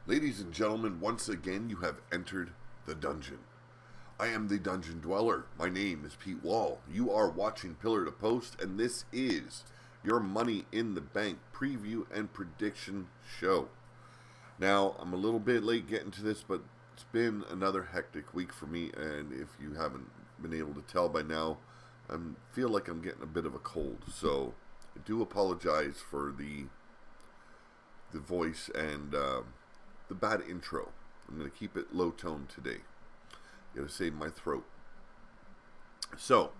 Ladies and gentlemen, once again you have entered the dungeon. I am the Dungeon Dweller. My name is Pete Wall. You are watching Pillar to Post, and this is your Money in the Bank preview and prediction show. Now, I'm a little bit late getting to this, but it's been another hectic week for me, and if you haven't been able to tell by now, I feel like I'm getting a bit of a cold, so I do apologize for the voice and the bad intro. I'm going to keep it low tone today. Got to save my throat. So,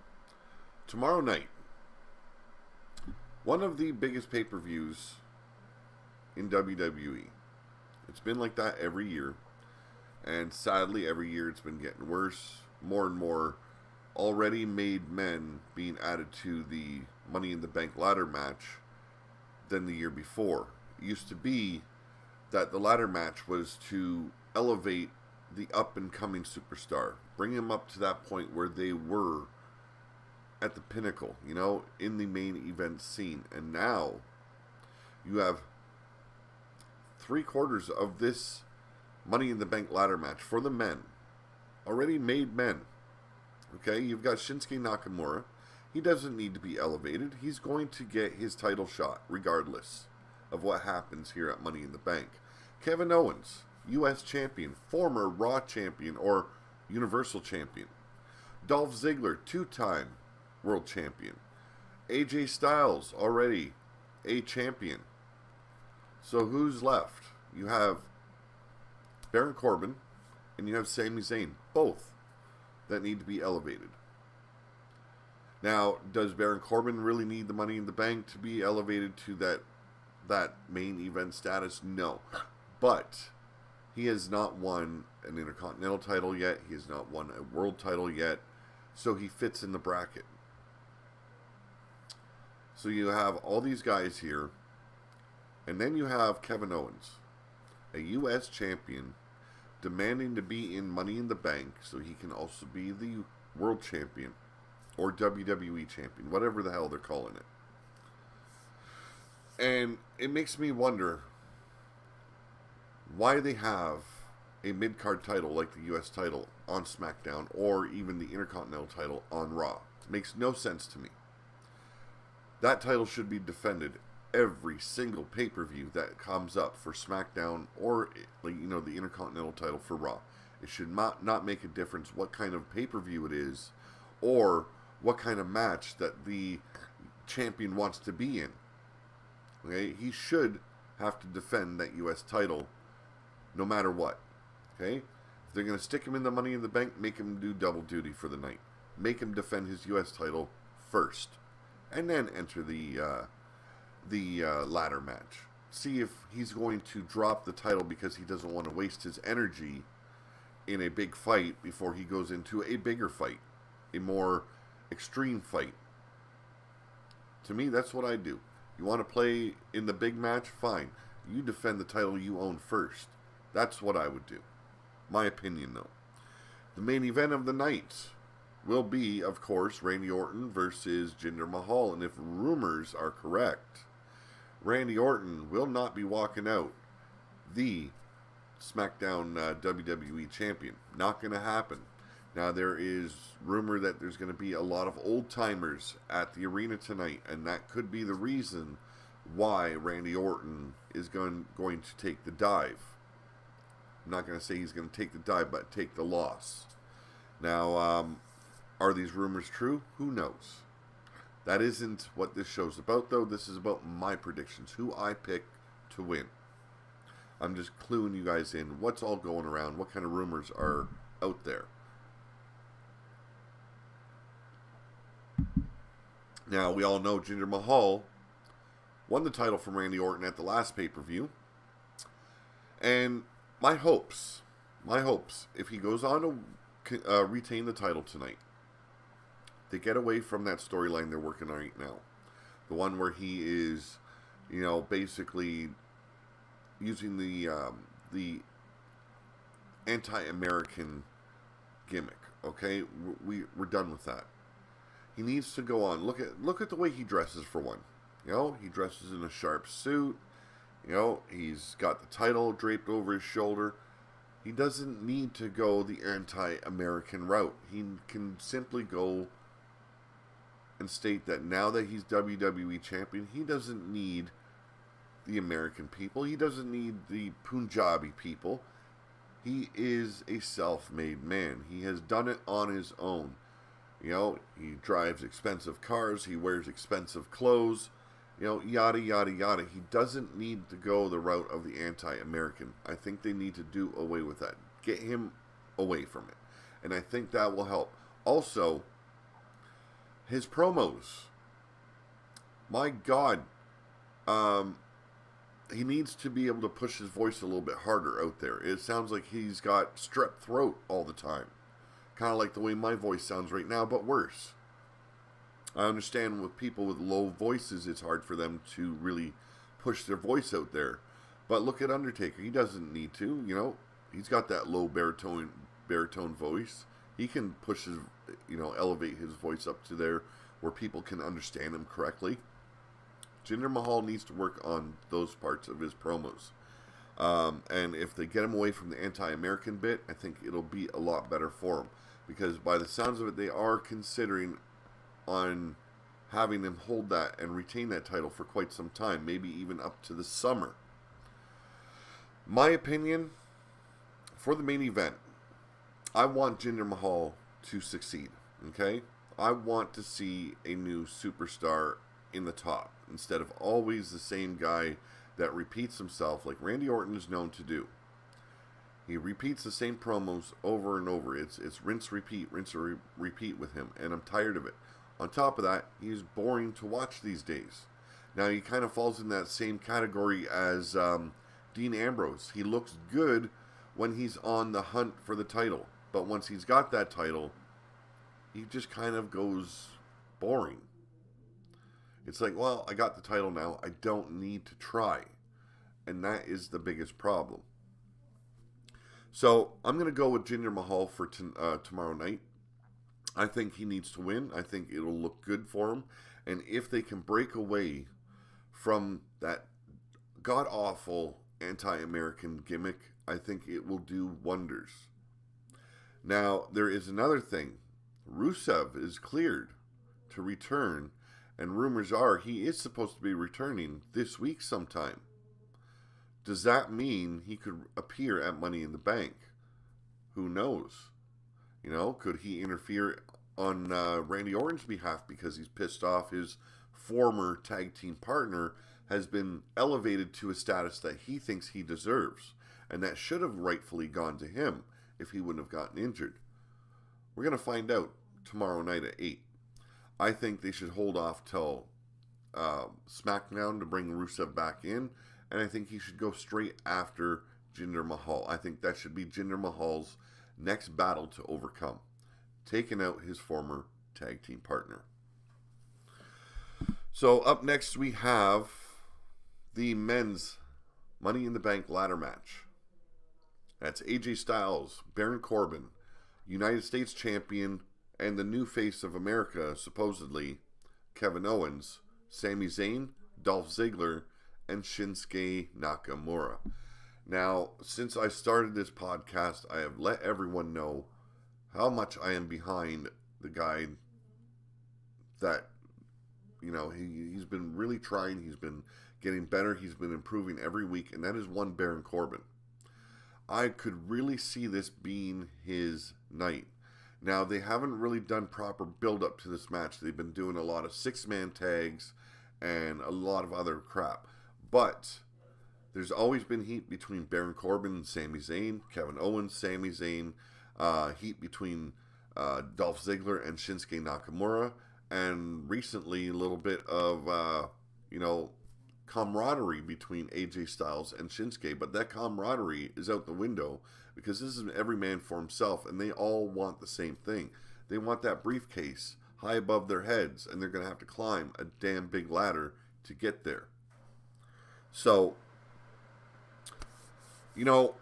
tomorrow night, one of the biggest pay-per-views in WWE. It's been like that every year, and sadly, every year it's been getting worse. More and more already made men being added to the Money in the Bank ladder match than the year before. It used to be that the ladder match was to elevate the up-and-coming superstar, bring them up to that point where they were at the pinnacle, in the main event scene. And now you have 3/4 of this Money in the Bank ladder match for the men, already made men. Okay, you've got Shinsuke Nakamura. He doesn't need to be elevated. He's going to get his title shot regardless of what happens here at Money in the Bank. Kevin Owens, U.S. champion, former Raw champion or Universal champion. Dolph Ziggler, 2-time world champion. AJ Styles, already a champion. So who's left? You have Baron Corbin and you have Sami Zayn, both that need to be elevated. Now, does Baron Corbin really need the Money in the Bank to be elevated to that main event status? No. But he has not won an Intercontinental title yet. He has not won a world title yet. So he fits in the bracket. So you have all these guys here. And then you have Kevin Owens, a U.S. champion, demanding to be in Money in the Bank so he can also be the world champion or WWE champion, whatever the hell they're calling it. And it makes me wonder why they have a mid-card title like the U.S. title on SmackDown or even the Intercontinental title on Raw. It makes no sense to me. That title should be defended every single pay-per-view that comes up for SmackDown or the Intercontinental title for Raw. It should not make a difference what kind of pay-per-view it is or what kind of match that the champion wants to be in. Okay, he should have to defend that U.S. title no matter what. Okay? If they're going to stick him in the Money in the Bank, make him do double duty for the night. Make him defend his U.S. title first. And then enter the ladder match. See if he's going to drop the title because he doesn't want to waste his energy in a big fight before he goes into a bigger fight. A more extreme fight. To me, that's what I do. You want to play in the big match? Fine. You defend the title you own first. That's what I would do. My opinion, though. The main event of the night will be, of course, Randy Orton versus Jinder Mahal. And if rumors are correct, Randy Orton will not be walking out the SmackDown WWE champion. Not going to happen. Now, there is rumor that there's going to be a lot of old-timers at the arena tonight, and that could be the reason why Randy Orton is going to take the dive. I'm not going to say he's going to take the dive, but take the loss. Now, are these rumors true? Who knows? That isn't what this show's about, though. This is about my predictions, who I pick to win. I'm just cluing you guys in what's all going around, what kind of rumors are out there. Now, we all know Jinder Mahal won the title from Randy Orton at the last pay-per-view. And my hopes, if he goes on to retain the title tonight, they get away from that storyline they're working on right now. The one where he is, basically using the anti-American gimmick. Okay, we're done with that. He needs to go on. Look at the way he dresses for one. He dresses in a sharp suit. You know, he's got the title draped over his shoulder. He doesn't need to go the anti-American route. He can simply go and state that now that he's WWE champion, he doesn't need the American people. He doesn't need the Punjabi people. He is a self-made man. He has done it on his own. You know, he drives expensive cars. He wears expensive clothes. You know, yada, yada, yada. He doesn't need to go the route of the anti-American. I think they need to do away with that. Get him away from it. And I think that will help. Also, his promos. My God. He needs to be able to push his voice a little bit harder out there. It sounds like he's got strep throat all the time. Kind of like the way my voice sounds right now, but worse. I understand with people with low voices, it's hard for them to really push their voice out there. But look at Undertaker. He doesn't need to, you know. He's got that low baritone voice. He can push his, you know, elevate his voice up to there where people can understand him correctly. Jinder Mahal needs to work on those parts of his promos. And if they get him away from the anti-American bit, I think it'll be a lot better for him. Because by the sounds of it, they are considering on having him hold that and retain that title for quite some time. Maybe even up to the summer. My opinion, for the main event, I want Jinder Mahal to succeed. Okay? I want to see a new superstar in the top instead of always the same guy that repeats himself like Randy Orton is known to do. He repeats the same promos over and over. It's rinse, repeat with him, and I'm tired of it. On top of that, he's boring to watch these days. Now, he kind of falls in that same category as Dean Ambrose. He looks good when he's on the hunt for the title, but once he's got that title, he just kind of goes boring. It's like, well, I got the title now. I don't need to try. And that is the biggest problem. So, I'm going to go with Jinder Mahal for tomorrow night. I think he needs to win. I think it'll look good for him. And if they can break away from that god-awful anti-American gimmick, I think it will do wonders. Now, there is another thing. Rusev is cleared to return, and rumors are he is supposed to be returning this week sometime. Does that mean he could appear at Money in the Bank? Who knows? You know, could he interfere on Randy Orton's behalf because he's pissed off his former tag team partner has been elevated to a status that he thinks he deserves, and that should have rightfully gone to him if he wouldn't have gotten injured. We're going to find out tomorrow night at 8. I think they should hold off till SmackDown to bring Rusev back in, and I think he should go straight after Jinder Mahal. I think that should be Jinder Mahal's next battle to overcome, taking out his former tag team partner. So up next we have the men's Money in the Bank ladder match. That's AJ Styles, Baron Corbin, United States champion, and the new face of America, supposedly, Kevin Owens, Sami Zayn, Dolph Ziggler, and Shinsuke Nakamura. Now, since I started this podcast, I have let everyone know how much I am behind the guy that, you know, he's been really trying. He's been getting better. He's been improving every week, and that is one Baron Corbin. I could really see this being his night. Now, they haven't really done proper build-up to this match. They've been doing a lot of six-man tags and a lot of other crap. But there's always been heat between Baron Corbin and Sami Zayn, Kevin Owens, Sami Zayn, heat between Dolph Ziggler and Shinsuke Nakamura, and recently a little bit of, camaraderie between AJ Styles and Shinsuke. But that camaraderie is out the window because this is every man for himself, and they all want the same thing. They want that briefcase high above their heads, and they're going to have to climb a damn big ladder to get there. So, you know,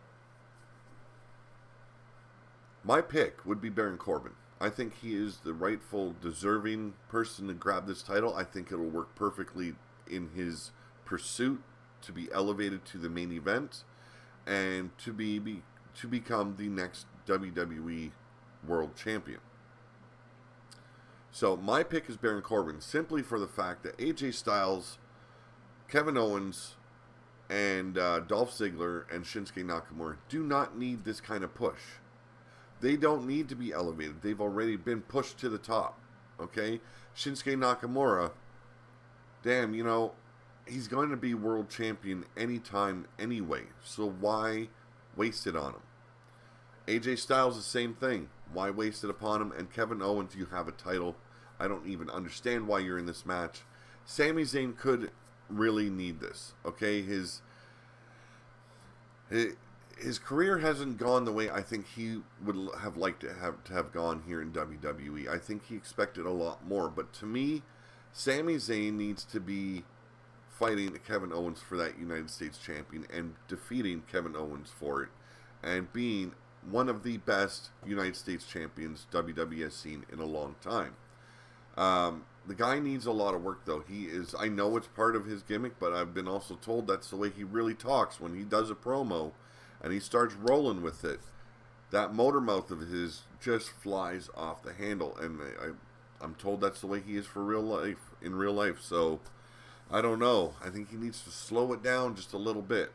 my pick would be Baron Corbin. I think he is the rightful, deserving person to grab this title. I think it'll work perfectly in his pursuit to be elevated to the main event and to become the next WWE World Champion. So my pick is Baron Corbin, simply for the fact that AJ Styles, Kevin Owens, and Dolph Ziggler and Shinsuke Nakamura do not need this kind of push. They don't need to be elevated. They've already been pushed to the top. Okay? Shinsuke Nakamura, damn, you know, he's going to be world champion anytime anyway. So why waste it on him? AJ Styles, the same thing. Why waste it upon him? And Kevin Owens, you have a title. I don't even understand why you're in this match. Sami Zayn could really need this. Okay? His career hasn't gone the way I think he would have liked to have gone here in WWE. I think he expected a lot more. But to me, Sami Zayn needs to be fighting Kevin Owens for that United States champion and defeating Kevin Owens for it and being one of the best United States champions WWE has seen in a long time. The guy needs a lot of work, though. I know it's part of his gimmick, but I've been also told that's the way he really talks when he does a promo and he starts rolling with it. That motor mouth of his just flies off the handle, and I'm told that's the way he is for real life, in real life. So I don't know. I think he needs to slow it down just a little bit.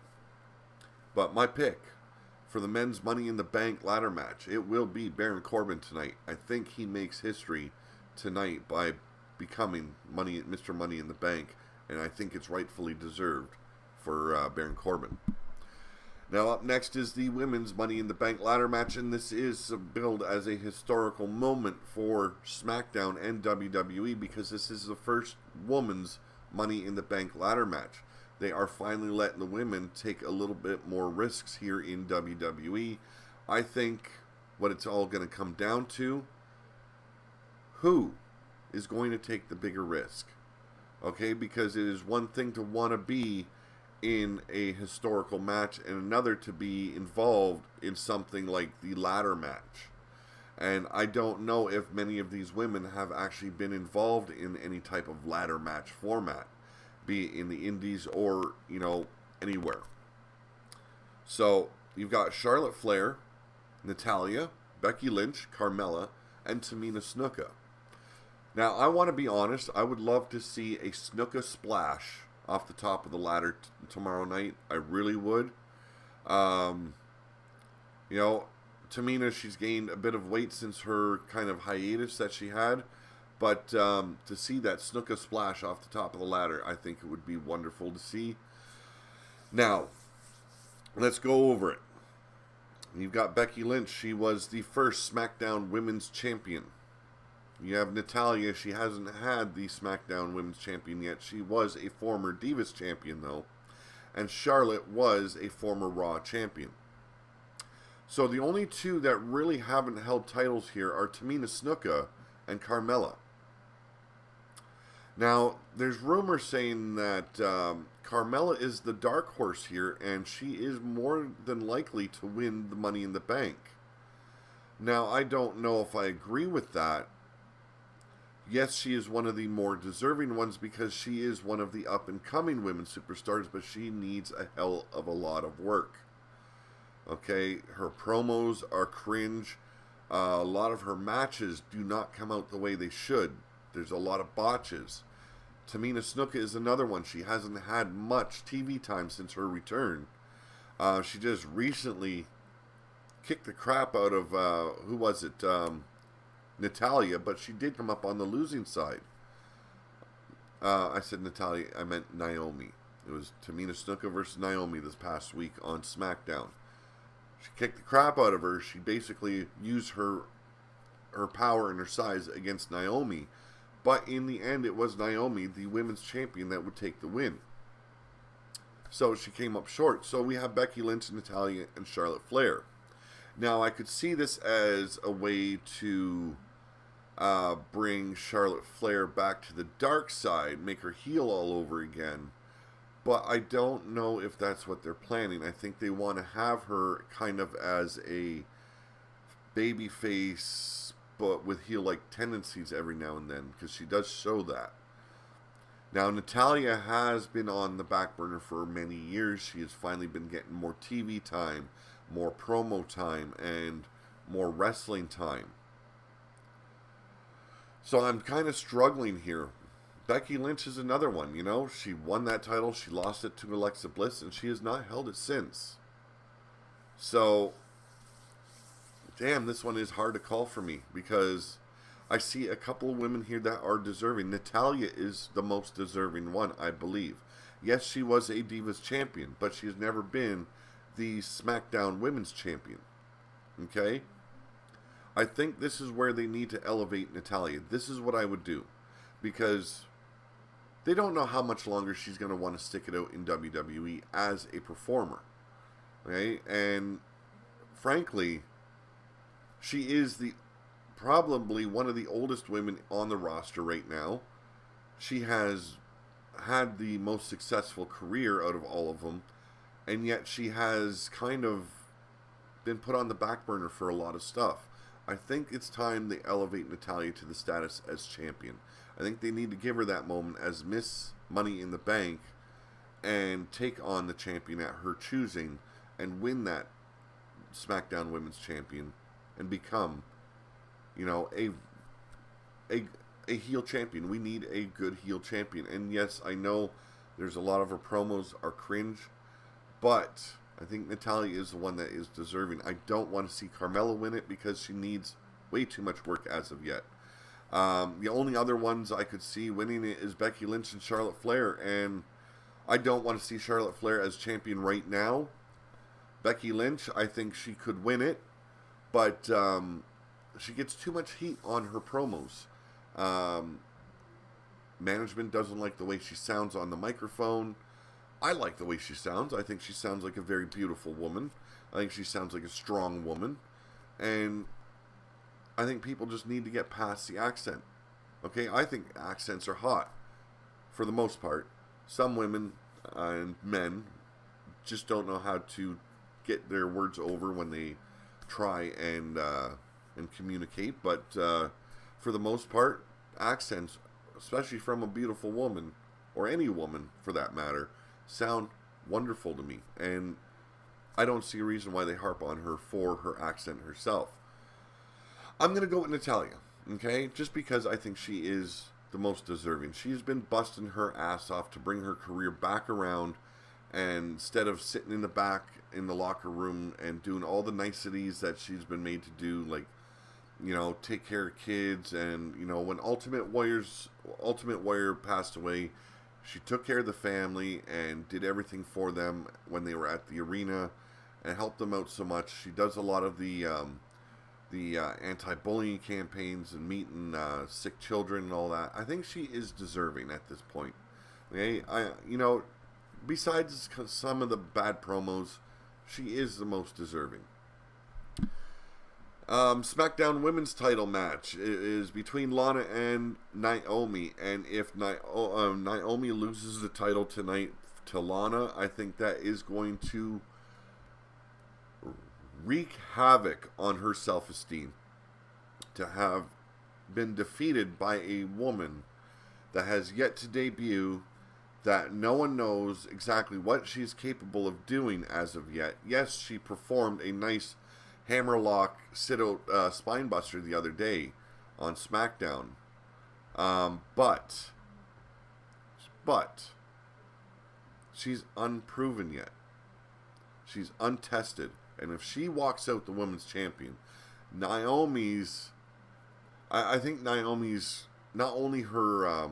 But my pick for the men's Money in the Bank ladder match, it will be Baron Corbin tonight. I think he makes history tonight by becoming Mr. Money in the Bank, and I think it's rightfully deserved for Baron Corbin. Now up next is the women's Money in the Bank ladder match, and this is billed as a historical moment for SmackDown and WWE because this is the first women's Money in the Bank ladder match. They are finally letting the women take a little bit more risks here in WWE. I think what it's all going to come down to, who is going to take the bigger risk? Okay, because it is one thing to want to be in a historical match and another to be involved in something like the ladder match. And I don't know if many of these women have actually been involved in any type of ladder match format, be it in the indies or, you know, anywhere. So you've got Charlotte Flair, Natalya, Becky Lynch, Carmella, and Tamina Snuka. Now, I want to be honest, I would love to see a Snuka splash off the top of the ladder tomorrow night. I really would. You know, Tamina, she's gained a bit of weight since her kind of hiatus that she had. But to see that Snuka splash off the top of the ladder, I think it would be wonderful to see. Now, let's go over it. You've got Becky Lynch. She was the first SmackDown Women's Champion. You have Natalya. She hasn't had the SmackDown Women's Champion yet. She was a former Divas Champion, though. And Charlotte was a former Raw Champion. So the only two that really haven't held titles here are Tamina Snuka and Carmella. Now, there's rumors saying that Carmella is the dark horse here, and she is more than likely to win the Money in the Bank. Now, I don't know if I agree with that. Yes, she is one of the more deserving ones because she is one of the up-and-coming women superstars, but she needs a hell of a lot of work. Okay, her promos are cringe. A lot of her matches do not come out the way they should. There's a lot of botches. Tamina Snuka is another one. She hasn't had much TV time since her return. She just recently kicked the crap out of, who was it? Natalya, but she did come up on the losing side. I said Natalya, I meant Naomi. It was Tamina Snuka versus Naomi this past week on SmackDown. She kicked the crap out of her. She basically used her power and her size against Naomi. But in the end, it was Naomi, the women's champion, that would take the win. So she came up short. So we have Becky Lynch, Natalya, and Charlotte Flair. Now, I could see this as a way to bring Charlotte Flair back to the dark side, make her heel all over again. But I don't know if that's what they're planning. I think they want to have her kind of as a baby face, but with heel-like tendencies every now and then, because she does show that. Now, Natalya has been on the back burner for many years. She has finally been getting more TV time, more promo time, and more wrestling time. So I'm kind of struggling here. Becky Lynch is another one, you know. She won that title, she lost it to Alexa Bliss, and she has not held it since. So, damn, this one is hard to call for me because I see a couple of women here that are deserving. Natalya is the most deserving one, I believe. Yes, she was a Divas champion, but she's never been the SmackDown Women's Champion. Okay? I think this is where they need to elevate Natalya. This is what I would do. Because they don't know how much longer she's going to want to stick it out in WWE as a performer. Okay? And frankly, she is probably one of the oldest women on the roster right now. She has had the most successful career out of all of them, and yet she has kind of been put on the back burner for a lot of stuff. I think it's time they elevate Natalya to the status as champion. I think they need to give her that moment as Miss Money in the Bank and take on the champion at her choosing and win that SmackDown Women's Champion and become, you know, a heel champion. We need a good heel champion. And yes, I know there's a lot of her promos are cringe, but I think Natalya is the one that is deserving. I don't want to see Carmella win it because she needs way too much work as of yet. The only other ones I could see winning it is Becky Lynch and Charlotte Flair, and I don't want to see Charlotte Flair as champion right now. Becky Lynch, I think she could win it, but she gets too much heat on her promos. Management doesn't like the way she sounds on the microphone. I like the way she sounds. I think she sounds like a very beautiful woman. I think she sounds like a strong woman. And I think people just need to get past the accent. Okay, I think accents are hot for the most part. Some women and men just don't know how to get their words over when they try and communicate. But for the most part, accents, especially from a beautiful woman, or any woman for that matter, sound wonderful to me. And I don't see a reason why they harp on her for her accent herself. I'm going to go with Natalya, okay? Just because I think she is the most deserving. She's been busting her ass off to bring her career back around, and instead of sitting in the back in the locker room and doing all the niceties that she's been made to do, like, you know, take care of kids, and, you know, when Ultimate Warrior passed away, she took care of the family and did everything for them when they were at the arena and helped them out so much. She does a lot of the anti-bullying campaigns and meeting sick children and all that. I think she is deserving at this point. Okay, you know, besides some of the bad promos, she is the most deserving. SmackDown Women's Title match is between Lana and Naomi, and if Naomi loses the title tonight to Lana, I think that is going to wreak havoc on her self-esteem to have been defeated by a woman that has yet to debut, that no one knows exactly what she's capable of doing as of yet. Yes, she performed a nice hammerlock sit-out spine buster the other day on SmackDown, but she's unproven yet. She's untested. And if she walks out the women's champion, I think Naomi's, not only her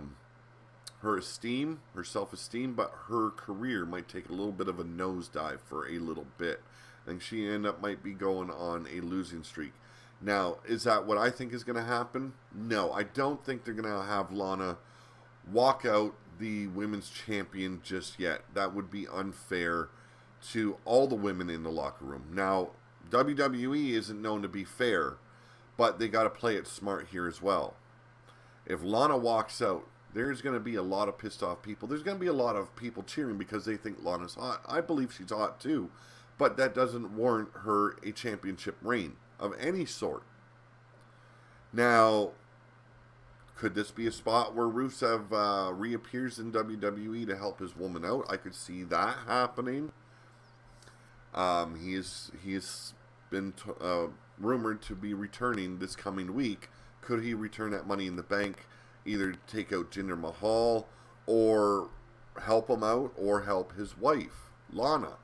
esteem, her self-esteem, but her career might take a little bit of a nosedive for a little bit. I think she might be going on a losing streak. Now, is that what I think is going to happen? No, I don't think they're going to have Lana walk out the women's champion just yet. That would be unfair to all the women in the locker room. Now, WWE isn't known to be fair, but they got to play it smart here as well. If Lana walks out, there's going to be a lot of pissed off people. There's going to be a lot of people cheering because they think Lana's hot. I believe she's hot too, but that doesn't warrant her a championship reign of any sort. Now, Could this be a spot where Rusev reappears in WWE to help his woman out? I could see that happening. He is been rumored to be returning this coming week. Could he return at Money in the Bank, either take out Jinder Mahal or help him out or help his wife, Lana?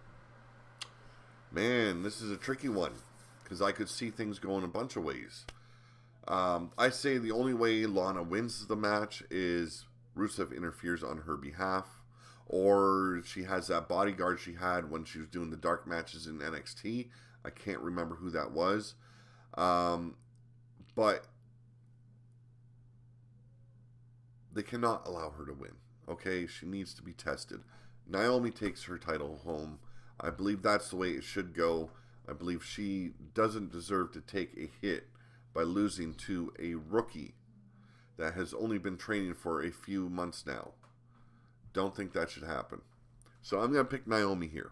Man, this is a tricky one because I could see things going a bunch of ways. I say the only way Lana wins the match is Rusev interferes on her behalf, or she has that bodyguard she had when she was doing the dark matches in NXT. I can't remember who that was. But they cannot allow her to win. Okay, she needs to be tested. Naomi takes her title home. I believe that's the way it should go. I believe she doesn't deserve to take a hit by losing to a rookie that has only been training for a few months now. Don't think that should happen. So I'm going to pick Naomi here.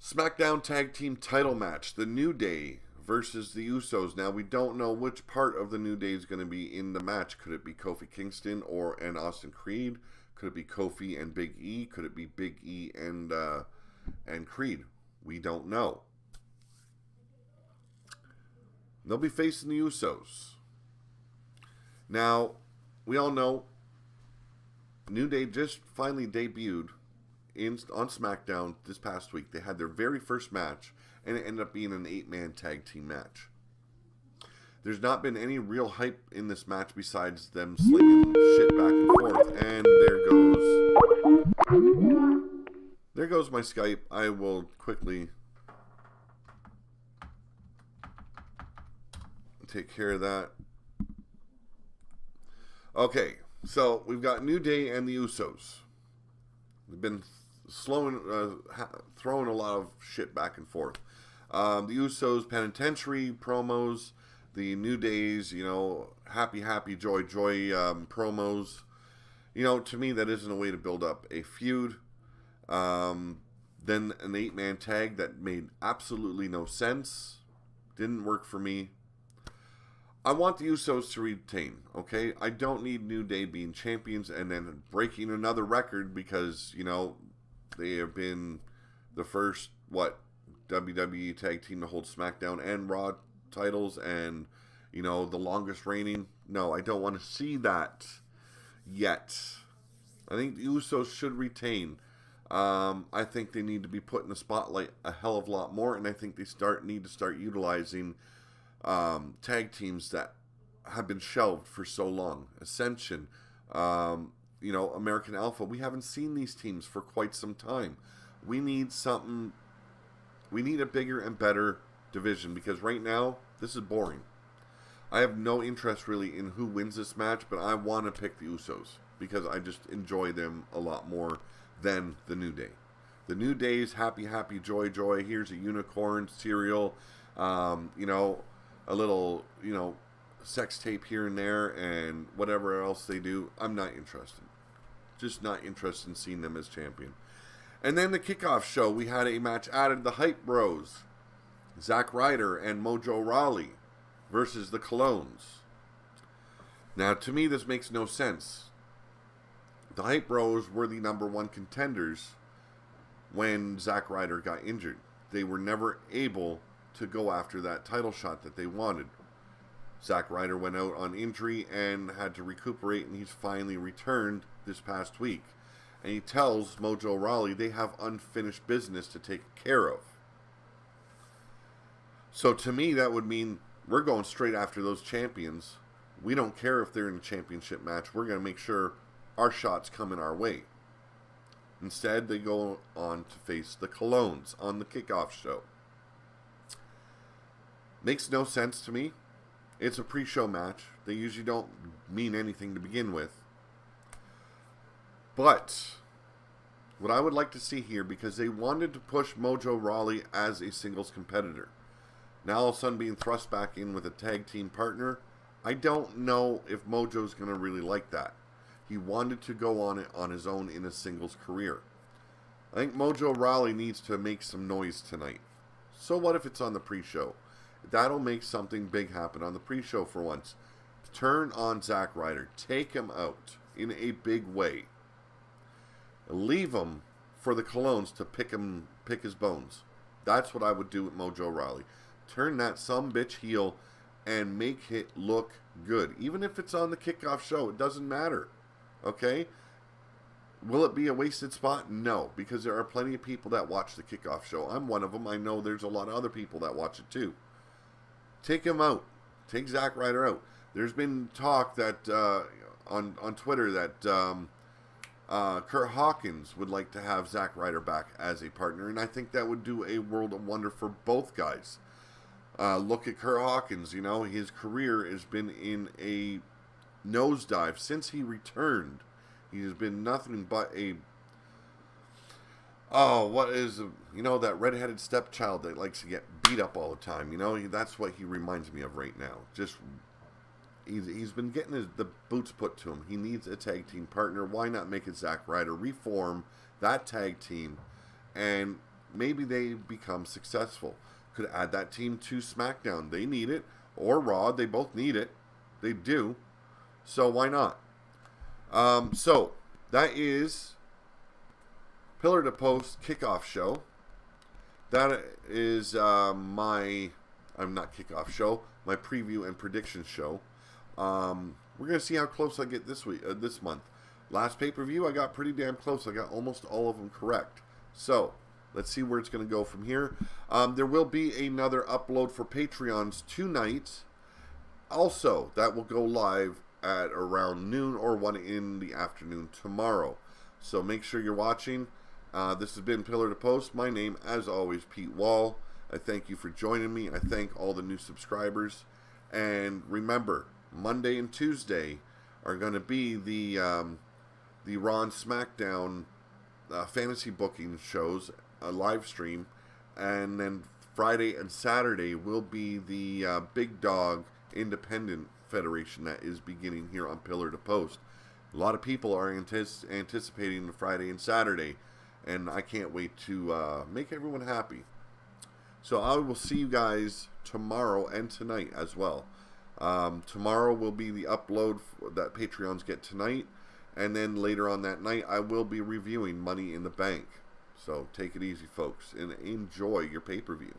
SmackDown Tag Team title match. The New Day versus the Usos. Now, we don't know which part of the New Day is going to be in the match. Could it be Kofi Kingston and Austin Creed? Could it be Kofi and Big E? Could it be Big E and Creed? We don't know. They'll be facing the Usos. Now, we all know New Day just finally debuted on SmackDown this past week. They had their very first match, and it ended up being an 8-man tag team match. There's not been any real hype in this match besides them slinging shit back and forth. And there goes my Skype. I will quickly take care of that. Okay, so we've got New Day and the Usos. They've been throwing a lot of shit back and forth. The Usos penitentiary promos, the New Day's, happy, joy, promos. To me, that isn't a way to build up a feud. Then an 8-man tag that made absolutely no sense. Didn't work for me. I want the Usos to retain, okay? I don't need New Day being champions and then breaking another record because, they have been the first, WWE tag team to hold SmackDown and Raw titles and, the longest reigning. No, I don't want to see that yet. I think the Usos should retain. I think they need to be put in the spotlight a hell of a lot more, and I think they need to start utilizing tag teams that have been shelved for so long. Ascension, American Alpha. We haven't seen these teams for quite some time. We need something. We need a bigger and better division because right now this is boring. I have no interest really in who wins this match, but I want to pick the Usos because I just enjoy them a lot more than the New Day. The New Day's happy, joy. Here's a unicorn cereal. A little, sex tape here and there and whatever else they do. I'm not interested. Just not interested in seeing them as champion. And then the kickoff show, we had a match added, the Hype Bros. Zack Ryder and Mojo Rawley versus the Colognes. Now, to me, this makes no sense. The Hype Bros were the number one contenders when Zack Ryder got injured. They were never able to go after that title shot that they wanted. Zack Ryder went out on injury and had to recuperate, and he's finally returned this past week. And he tells Mojo Rawley they have unfinished business to take care of. So to me, that would mean we're going straight after those champions. We don't care if they're in a championship match. We're going to make sure our shots come in our way. Instead, they go on to face the Colognes on the kickoff show. Makes no sense to me. It's a pre-show match. They usually don't mean anything to begin with. But what I would like to see here, because they wanted to push Mojo Rawley as a singles competitor. Now all of a sudden being thrust back in with a tag team partner, I don't know if Mojo's going to really like that. He wanted to go on it on his own in a singles career. I think Mojo Rawley needs to make some noise tonight. So what if it's on the pre-show? That'll make something big happen on the pre-show for once. Turn on Zack Ryder. Take him out in a big way. Leave him for the Colognes to pick his bones. That's what I would do with Mojo Rawley. Turn that sumbitch heel and make it look good. Even if it's on the kickoff show, it doesn't matter. Okay? Will it be a wasted spot? No, because there are plenty of people that watch the kickoff show. I'm one of them. I know there's a lot of other people that watch it too. Take him out. Take Zack Ryder out. There's been talk that on Twitter that Kurt Hawkins would like to have Zack Ryder back as a partner, and I think that would do a world of wonder for both guys. Look at Kurt Hawkins. You know, his career has been in a nosedive since he returned. He has been nothing but a that redheaded stepchild that likes to get beat up all the time. You know, that's what he reminds me of right now. Just he's been getting the boots put to him. He needs a tag team partner. Why not make it Zack Ryder? Reform that tag team, and maybe they become successful. Could add that team to SmackDown. They need it, or Raw. They both need it. They do. So why not? So that is Pillar to Post kickoff show. That is my preview and prediction show. We're gonna see how close I get this month. Last pay-per-view, I got pretty damn close. I got almost all of them correct. So let's see where it's gonna go from here. There will be another upload for Patreons tonight. Also, that will go live at around noon or 1 in the afternoon tomorrow. So make sure you're watching. This has been Pillar to Post. My name, as always, Pete Wall. I thank you for joining me. I thank all the new subscribers. And remember, Monday and Tuesday are going to be the Raw and SmackDown fantasy booking shows, a live stream. And then Friday and Saturday will be the Big Dog Independent Federation that is beginning here on Pillar to Post. A lot of people are anticipating the Friday and Saturday, and I can't wait to make everyone happy. So I will see you guys tomorrow and tonight as well. Tomorrow will be the upload that Patreons get tonight, and then later on that night I will be reviewing Money in the Bank. So take it easy, folks, and enjoy your pay-per-view.